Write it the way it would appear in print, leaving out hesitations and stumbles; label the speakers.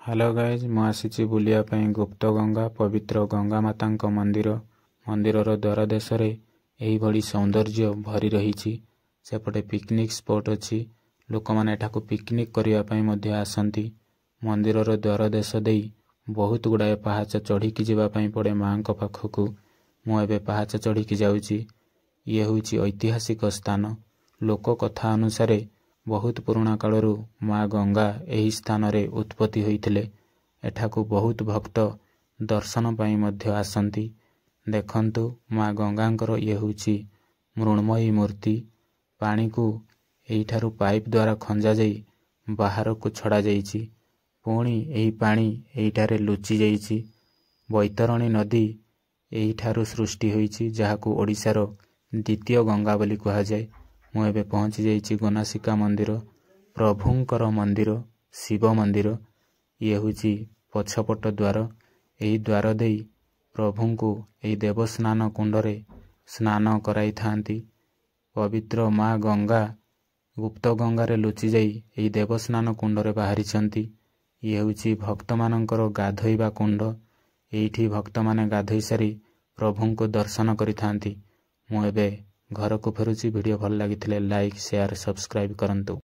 Speaker 1: Hello guys मु आसी बुलिया गुप्त गंगा पवित्र गंगा माता मंदिर मंदिरर द्वार देश यही भली सौंदर्य भरी रही। सेपटे पिकनिक स्पॉट अच्छी लोक मैंने एठाकू पिकनिक करने आसती। मंदिरर द्वार देश दे बहुत गुड़ाए पहाच चढ़ी जावाई पड़े माँ पाखक मुझे पहाच चढ़ी जाऊँगी। ये हूँ ऐतिहासिक स्थान। लोक कथा अनुसार बहुत पुराणा कालरू माँ गंगा यही स्थान रे उत्पत्ति होइथिले। एठाकू बहुत भक्त दर्शन पाई मध्य आसंती। देखंतु माँ गंगांकर ये होची मृण्मयी मूर्ति। पानी को एठारू पाइप द्वारा खंजा जाई बाहर को छड़ा जाइछि। पुणी एही पानी एठारे लुचि जाइछि। बैतरणी नदी एठारू सृष्टि होइछि जहाकू ओडिशार द्वितीय गंगा बोली कहा जाए। मु एबे पहुंची जाइछि गनासिका मंदिर प्रभुंकर मंदिर शिव मंदिर। ये हुची पछपट द्वार। यही द्वार दे प्रभु को यही देवस्नान कुंडरे स्नान कराई थांती। पवित्र माँ गंगा गुप्त गंगारे लुचि जाई यही देवस्नान कुंडरे बाहरी छंती। ये हुची भक्त मानकर गाधोइबा कुंड। एठी भक्त माने गाधोई सारी प्रभु को दर्शन करि थांती। मु एबे घर को फेरुची। वीडियो भल लागिथिले लाइक शेयर सब्सक्राइब करंतु।